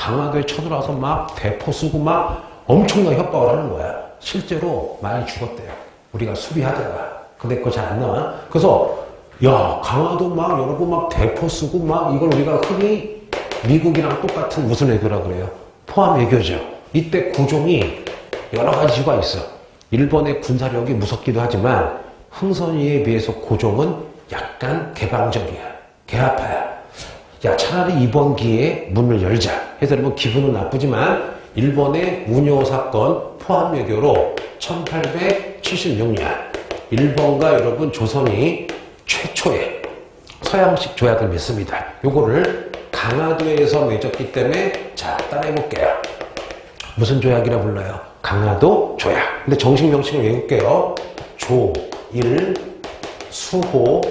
Speaker 1: 강화도에 쳐들어와서 막 대포 쓰고 막 엄청나게 협박을 하는 거야. 실제로 많이 죽었대요. 우리가 수비하다가. 근데 그거 잘 안 나와. 그래서 야, 강화도 막 여러분 막 대포 쓰고 막 이걸 우리가 흔히 미국이랑 똑같은 무슨 외교라 그래요? 포함 외교죠. 이때 구종이 여러 가지가 있어. 일본의 군사력이 무섭기도 하지만 흥선이에 비해서 고종은 약간 개방적이야. 개화파야. 야, 차라리 이번 기회에 문을 열자. 해서 여러분 기분은 나쁘지만 일본의 운요 사건 포함 외교로 1876년 일본과 여러분 조선이 최초의 서양식 조약을 맺습니다. 요거를 강화도에서 맺었기 때문에 자, 따라해볼게요. 무슨 조약이라 불러요? 강화도 조약. 근데 정식 명칭을 외울게요. 조일 수호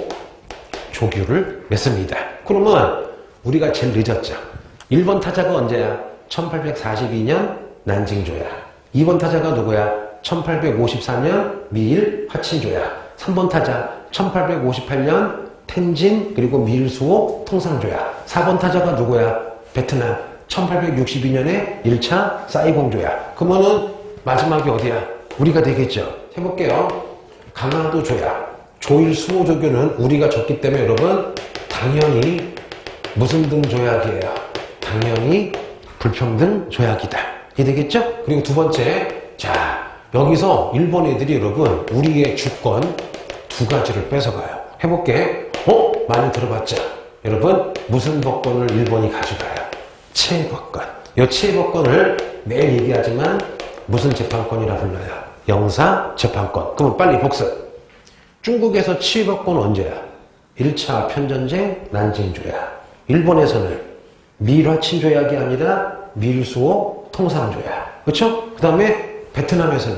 Speaker 1: 조규를 맺습니다. 그러면 우리가 제일 늦었죠. 1번 타자가 언제야? 1842년 난징 조약. 2번 타자가 누구야? 1854년 미일 화친 조약. 3번 타자 1858년 텐진 그리고 미일 수호 통상 조약. 4번 타자가 누구야? 베트남 1862년에 1차 사이공 조약. 그러면은 마지막이 어디야? 우리가 되겠죠. 해볼게요. 강화도 조약. 조일 수호 조교는 우리가 졌기 때문에 여러분 당연히 무슨 등 조약이에요? 당연히 불평등 조약이다. 이게 되겠죠? 그리고 두 번째, 자, 여기서 일본 애들이 여러분 우리의 주권 두 가지를 뺏어가요. 해볼게. 많이 들어봤죠? 여러분 무슨 법권을 일본이 가져가요? 치해법권. 이 치해법권을 매일 얘기하지만 무슨 재판권이라 불러요? 영사재판권. 그럼 빨리 복습. 중국에서 치해법권 언제야? 1차 편전쟁 난징조약. 일본에서는 미일화친조약이 아니라 미일수호 통상조약. 그렇죠? 그 다음에 베트남에서는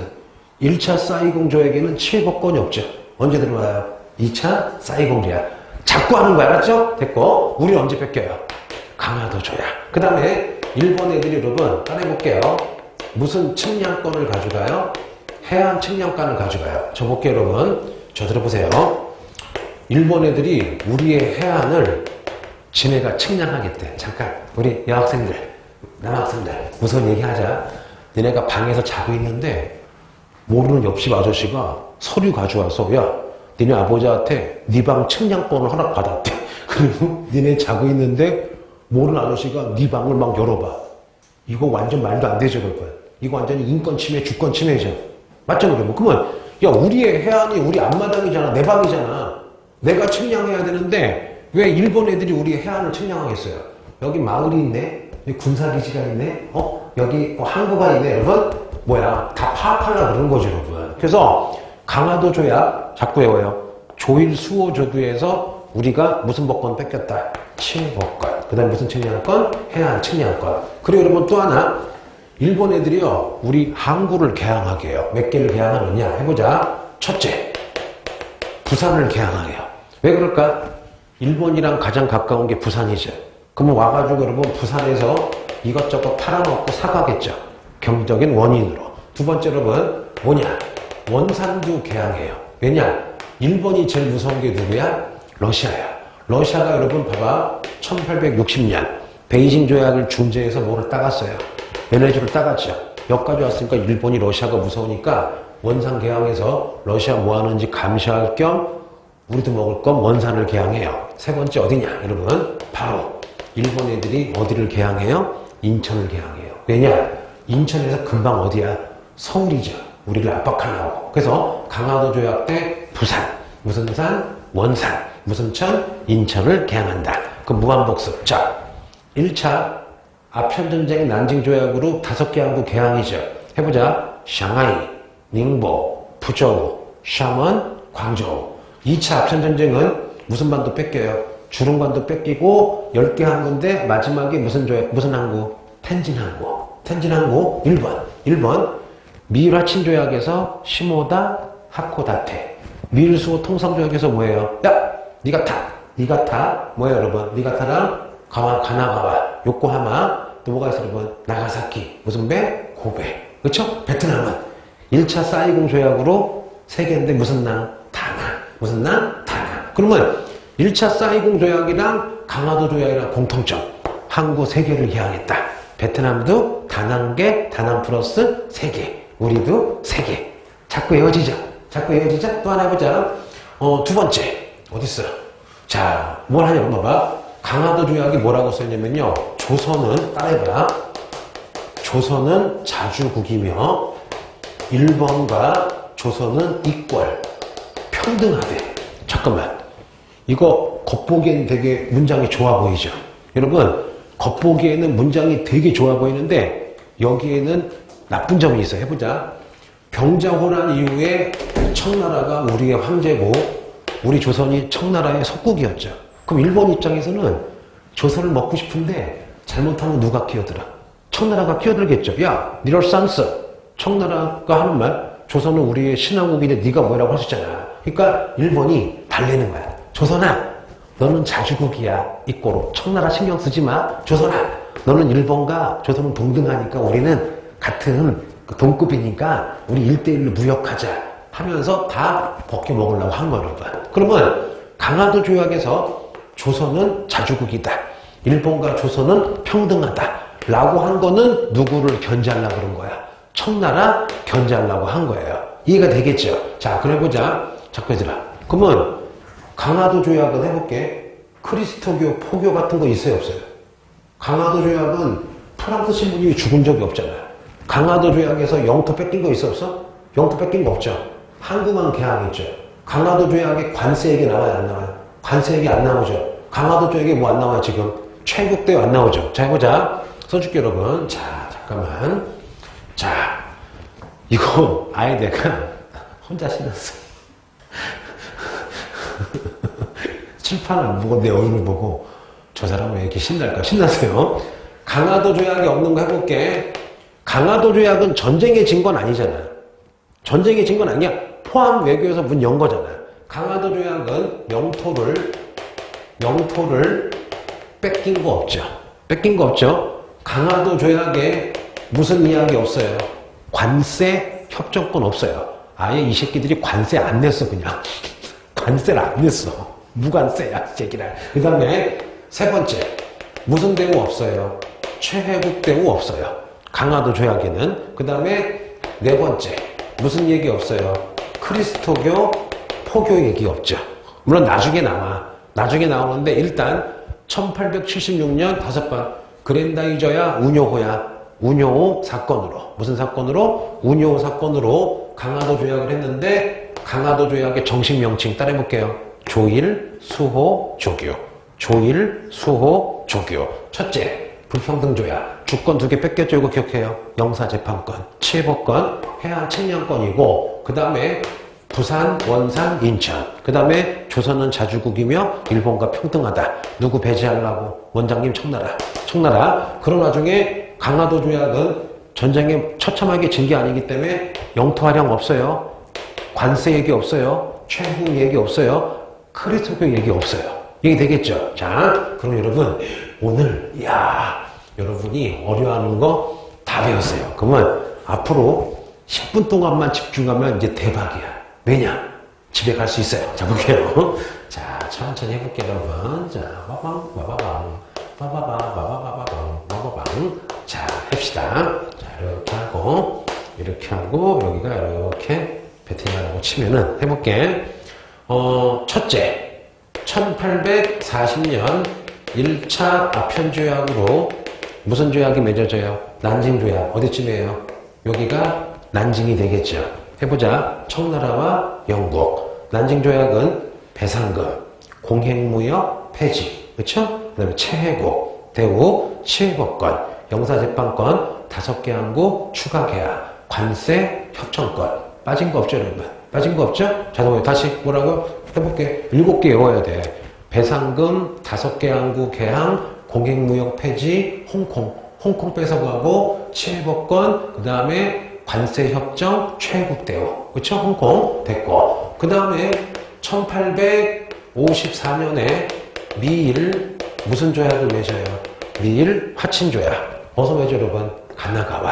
Speaker 1: 1차 사이공조약에는 치해법권이 없죠. 언제 들어와요? 2차 사이공조약. 자꾸 하는 거 알았죠? 됐고 우리 언제 뺏겨요? 강화도 조약. 그 다음에 일본 애들이 여러분 따라해볼게요. 무슨 측량권을 가져가요? 해안 측량권을 가져가요. 저 볼게요 여러분. 저 들어보세요. 일본 애들이 우리의 해안을 지네가 측량하겠대. 잠깐 우리 여학생들 남학생들 무슨 얘기하자. 니네가 방에서 자고 있는데 모르는 옆집 아저씨가 서류 가져와서 야 니네 아버지한테 네 방 측량권을 허락받았대. 그리고 니네 자고 있는데 모르는 아저씨가 네 방을 막 열어봐. 이거 완전 말도 안 되죠 그건. 이거 완전히 인권 침해 주권 침해죠. 맞죠 그러면? 그러면 야 우리의 해안이 우리 앞마당이잖아. 내 방이잖아. 내가 측량해야 되는데 왜 일본 애들이 우리 해안을 측량하겠어요? 여기 마을이 있네. 여기 군사기지가 있네. 여기 항구가 있네. 여러분 뭐야 다 파악하려고 그런 거죠 여러분. 그래서 강화도 조약 자꾸 외워요. 조일 수호 조규에서 우리가 무슨 법권 뺏겼다? 치해법권. 그 다음에 무슨 측량권? 해안 측량권. 그리고 여러분 또 하나 일본 애들이요 우리 항구를 개항하게 해요. 몇 개를 개항하느냐 해보자. 첫째 부산을 개항해요. 왜 그럴까? 일본이랑 가장 가까운 게 부산이죠. 그러면 와가지고 여러분 부산에서 이것저것 팔아먹고 사가겠죠. 경제적인 원인으로. 두 번째 여러분 뭐냐? 원산도 개항해요. 왜냐? 일본이 제일 무서운 게 누구야? 러시아야. 러시아가 여러분 봐봐 1860년 베이징 조약을 중재해서 뭐를 따갔어요? 베네주를 따갔죠. 여기까지 왔으니까 일본이 러시아가 무서우니까 원산 개항해서 러시아 뭐 하는지 감시할 겸 우리도 먹을 건 원산을 개항해요. 세 번째 어디냐 여러분? 바로 일본 애들이 어디를 개항해요? 인천을 개항해요. 왜냐? 인천에서 금방 어디야? 서울이죠. 우리를 압박하려고. 그래서 강화도 조약 때 부산, 무슨 산? 원산, 무슨 천? 인천을 개항한다. 그 무한복습. 자, 1차 아편전쟁 난징 조약으로 5개 항구 개항이죠. 해보자. 샹하이, 닝보, 푸저우, 샤먼, 광저우. 2차 아편전쟁은 무슨 반도 뺏겨요? 주름반도 뺏기고 10개 항구인데 마지막에 무슨 조약, 무슨 항구? 텐진 항구. 텐진 항구 1번 미일화친 조약에서 시모다 하코다테. 미일수호 통상조약에서 뭐예요? 야 니가 타 뭐예요 여러분? 니가타랑 가나가와 요코하마 또 뭐가 있어 여러분? 나가사키 무슨 배? 고베. 그렇죠? 베트남은 1차 사이공 조약으로 3개인데 무슨 낭? 다낭. 무슨 낭? 다낭. 그러면 1차 사이공 조약이랑 강화도 조약이랑 공통점 항구 3개를 개항했다. 베트남도 다낭계, 다낭 플러스 3개. 우리도 3개. 자꾸 이어지자. 자꾸 이어지자. 또 하나 해보자. 두 번째. 어딨어? 자, 뭘 하냐고 봐봐. 강화도 조약이 뭐라고 써있냐면요. 조선은, 따라해봐. 조선은 자주국이며, 일본과 조선은 이권, 평등하대. 잠깐만. 이거 겉보기엔 되게 문장이 좋아 보이죠? 여러분, 겉보기에는 문장이 되게 좋아 보이는데, 여기에는 나쁜 점이 있어. 해보자. 병자호란 이후에 청나라가 우리의 황제고, 우리 조선이 청나라의 속국이었죠. 그럼 일본 입장에서는 조선을 먹고 싶은데 잘못하면 누가 끼어들어? 청나라가 끼어들겠죠. 야, 니럴산스. 청나라가 하는 말, 조선은 우리의 신왕국인데 네가 뭐라고 하셨잖아. 그러니까 일본이 달래는 거야. 조선아, 너는 자주국이야. 이꼬로. 청나라 신경 쓰지 마. 조선아, 너는 일본과 조선은 동등하니까 우리는 같은 동급이니까 우리 1대1로 무역하자 하면서 다 벗겨 먹으려고 한 거예요. 그러면 강화도 조약에서 조선은 자주국이다. 일본과 조선은 평등하다. 라고 한 거는 누구를 견제하려고 그런 거야? 청나라 견제하려고 한 거예요. 이해가 되겠죠? 자, 그럼 해보자. 잠깐 얘들아. 그러면 강화도 조약은 해볼게. 그리스도교, 포교 같은 거 있어요, 없어요? 강화도 조약은 프랑스 신분이 죽은 적이 없잖아요. 강화도 조약에서 영토 뺏긴 거 있어, 없어? 영토 뺏긴 거 없죠? 한국은 개항 있죠. 강화도 조약에 관세 얘기 나와요, 안 나와요? 관세 얘기 안 나오죠? 강화도 조약에 뭐 안 나와요, 지금? 최국대 안 나오죠? 자, 해보자. 써줄게, 여러분. 자, 잠깐만. 자, 이거 아예 내가 혼자 신었어. 칠판 안 보고 내 얼굴 보고 저 사람은 왜 이렇게 신날까? 신나세요. 강화도 조약이 없는 거 해볼게. 강화도 조약은 전쟁에 진 건 아니잖아. 전쟁에 진 건 아니야. 포함 외교에서 문 연 거잖아. 강화도 조약은 영토를 뺏긴 거 없죠. 뺏긴 거 없죠. 강화도 조약에 무슨 이야기 없어요. 관세 협정권 없어요. 아예 이 새끼들이 관세 안 냈어, 그냥. 관세를 안 냈어. 무관세야, 이 새끼들. 그 다음에 세 번째. 무슨 대우 없어요. 최혜국 대우 없어요. 강화도 조약에는. 그 다음에 네 번째. 무슨 얘기 없어요. 그리스도교, 포교 얘기 없죠. 물론 나중에 나와. 나중에 나오는데 일단 1876년 5번 그랜다이저야 운요호야. 운요호 사건으로. 무슨 사건으로? 운요호 사건으로 강화도 조약을 했는데 강화도 조약의 정식 명칭 따라해볼게요. 조일, 수호, 조교. 조일, 수호, 조교. 첫째, 불평등조약. 주권 2개 뺏겼죠. 이거 기억해요. 영사재판권, 치해법권, 해양측량권이고 그 다음에 부산, 원산, 인천. 그 다음에 조선은 자주국이며 일본과 평등하다. 누구 배제하려고? 원장님 청나라. 청나라. 그런 와중에 강화도 조약은 전쟁에 처참하게 진 게 아니기 때문에 영토 활용 없어요. 관세 얘기 없어요. 최후 얘기 없어요. 그리스도교 얘기 없어요. 얘기 되겠죠? 자, 그럼 여러분 오늘 여러분이 어려워하는 거 다 배웠어요. 그러면 앞으로 10분 동안만 집중하면 이제 대박이야. 왜냐? 집에 갈 수 있어요. 자, 볼게요. 자, 천천히 해볼게요, 여러분. 자, 빠방, 빠바방, 빠바바, 빠바바바방, 빠바방. 자, 합시다. 자, 이렇게 하고, 여기가 이렇게 베트남이라고 치면은 해볼게. 첫째, 1840년 1차 아편조약으로 무슨 조약이 맺어져요? 난징조약. 어디쯤이에요? 여기가 난징이 되겠죠. 해보자. 청나라와 영국. 난징조약은 배상금, 공행무역 폐지, 그쵸? 그 다음에 최혜국, 대우, 치해법권, 영사재판권, 5개 항구 추가 계약, 관세 협정권. 빠진 거 없죠, 여러분? 빠진 거 없죠? 자, 다시 뭐라고? 해볼게. 7개 외워야 돼. 배상금, 5개 항구 개항, 공행무역 폐지, 홍콩 뺏어가고, 치해법권, 그 다음에 관세협정, 최혜국 대우. 그쵸? 홍콩 됐고. 그 다음에 1854년에 미일 무슨 조약을 맺어요? 미일 화친조약. 어디서 맺어, 여러분? 가나가와.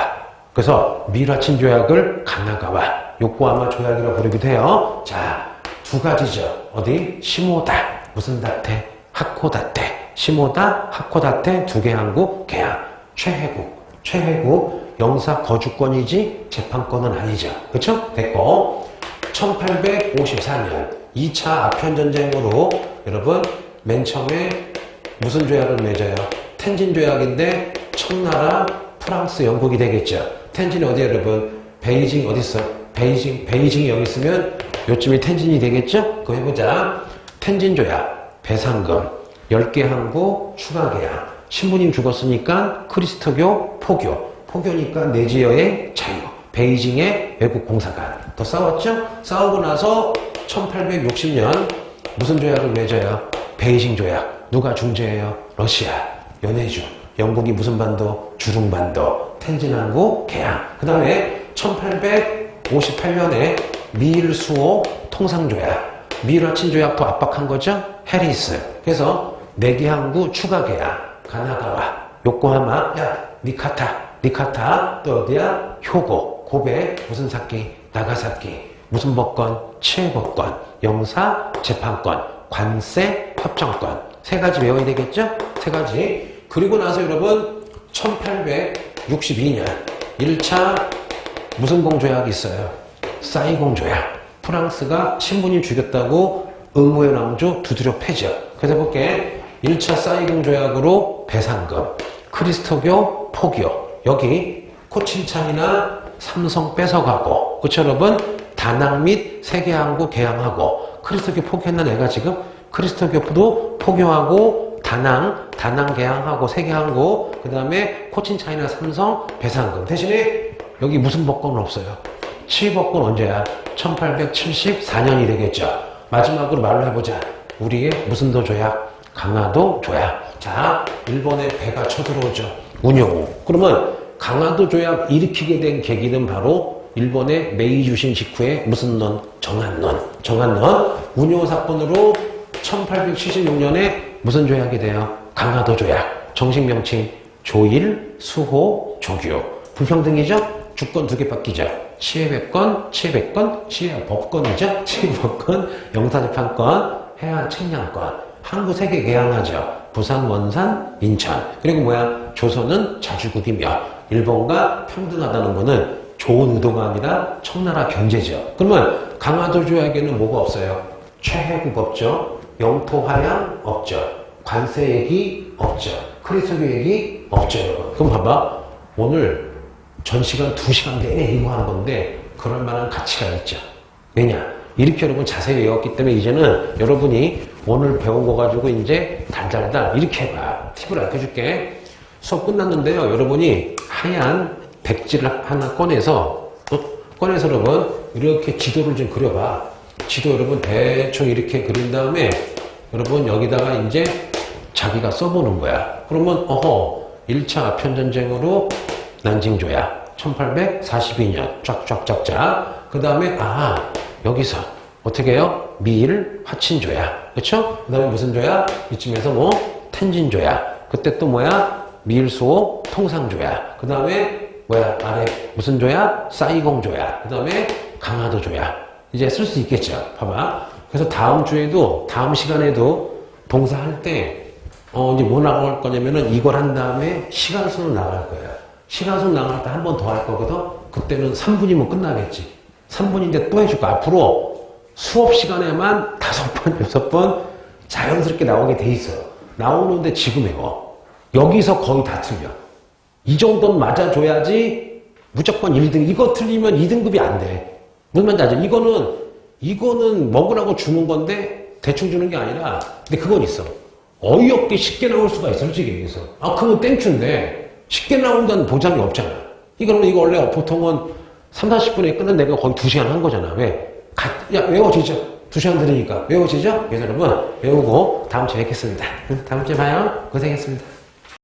Speaker 1: 그래서 미일 화친조약을 가나가와. 요코하마 조약이라고 부르기도 해요. 자, 2가지죠. 어디? 시모다. 무슨 다테? 하코다테. 시모다, 하코다테, 2개 항구 계약. 최혜국. 최혜구 영사 거주권이지 재판권은 아니죠. 그쵸? 됐고 1854년 2차 아편전쟁으로 여러분 맨 처음에 무슨 조약을 맺어요? 텐진 조약인데 청나라, 프랑스, 영국이 되겠죠. 텐진이 어디에 여러분? 베이징 어디 있어? 베이징이 여기 있으면 요쯤이 텐진이 되겠죠? 그거 해보자. 텐진 조약, 배상금, 10개 항구, 추가 계약. 신부님 죽었으니까 크리스토교, 포교니까 내지여의 자유. 베이징의 외국 공사관. 더 싸웠죠? 싸우고 나서 1860년 무슨 조약을 맺어요? 베이징 조약. 누가 중재해요? 러시아, 연해주. 영국이 무슨 반도? 주룽반도. 텐진항구 계약. 그 다음에 1858년에 미일 수호 통상조약. 미일 화친 조약도 압박한 거죠? 해리스. 그래서 4개 항구 추가 계약. 가나가와, 요코하마, 니카타, 또 어디야? 효고, 고베, 무슨 사키? 나가사키. 무슨 법권? 치해법권, 영사, 재판권, 관세, 협정권. 3가지 외워야 되겠죠? 3가지. 그리고 나서 여러분 1862년 1차 무슨 공조약이 있어요? 사이공조약. 프랑스가 신부님 죽였다고 응우의 왕조 두드려 패죠. 그래서 볼게. 1차 사이공조약으로 배상금, 크리스토교, 포교. 여기 코친창이나 삼성 뺏어가고, 그쵸 여러분? 다낭 및 세계항구 개항하고. 크리스토교 포교했나 내가 지금? 크리스토교도 포교하고 다낭 개항하고 세계항구, 그 다음에 코친차이나 삼성 배상금. 대신에 여기 무슨 법권은 없어요. 치의법권 언제야? 1874년이 되겠죠. 마지막으로 말로 해보자. 우리의 무슨 도 조약? 강화도 조약. 자, 일본에 배가 쳐들어오죠. 운용. 그러면 강화도 조약 일으키게 된 계기는 바로 일본의 메이주신 직후에 무슨 론? 정한론. 운용 사건으로 1876년에 무슨 조약이 돼요? 강화도 조약. 정식 명칭 조일, 수호, 조규. 불평등이죠? 주권 2개 바뀌죠. 치해법권, 치해법권이죠. 치해법권, 영사재판권, 해안 측량권. 항구 3개 개항하죠. 부산, 원산, 인천. 그리고 뭐야? 조선은 자주국이며 일본과 평등하다는 거는 좋은 의도가 아니라 청나라 견제죠. 그러면 강화도 조약에는 뭐가 없어요? 최혜국 없죠. 영토 하양 없죠. 관세 얘기 없죠. 크리스토교 얘기 없죠. 그럼 봐봐. 오늘 전 시간 2시간 내내 이거 하는 건데 그럴 만한 가치가 있죠. 왜냐? 이렇게 여러분 자세히 외웠기 때문에 이제는 여러분이 오늘 배운 거 가지고 이제 달달달 이렇게 해봐. 팁을 알려줄게. 수업 끝났는데요. 여러분이 하얀 백지를 하나 꺼내서 여러분 이렇게 지도를 좀 그려봐. 지도 여러분 대충 이렇게 그린 다음에 여러분 여기다가 이제 자기가 써보는 거야. 그러면 1차 아편전쟁으로 난징조약 1842년 쫙쫙쫙쫙. 그 다음에 여기서 어떻게 해요? 미일 화친조약. 그쵸? 그 다음에 무슨 조약? 이쯤에서 뭐 텐진조약. 그때 또 뭐야? 미일수호 통상조약. 그 다음에 뭐야? 아래 무슨 조약? 사이공조약. 그 다음에 강화도 조약. 이제 쓸 수 있겠죠. 봐봐. 그래서 다음 주에도 다음 시간에도 동사할 때 이제 뭐 나갈 거냐면은 이걸 한 다음에 시간수로 나갈 거예요. 시간수로 나갈 때 한 번 더 할 거거든. 그때는 3분이면 끝나겠지. 3분인데 또 해줄 거야. 앞으로 수업 시간에만 5번, 6번 자연스럽게 나오게 돼 있어. 나오는데 지금 외워. 여기서 거의 다 틀려. 이 정도는 맞아줘야지 무조건 1등. 이거 틀리면 2등급이 안 돼. 무슨 말인지 알죠? 이거는 먹으라고 주는 건데 대충 주는 게 아니라, 근데 그건 있어. 어이없게 쉽게 나올 수가 있어, 솔직히 얘기해서. 그건 땡큐인데 쉽게 나온다는 보장이 없잖아. 이거 원래 보통은 3, 40분에 끝난 내가 거의 2시간 한 거잖아. 왜? 외워지죠? 2시간 들으니까. 외워지죠? 그래서 여러분, 외우고 다음 주에 뵙겠습니다. 다음 주에 봐요. 고생했습니다.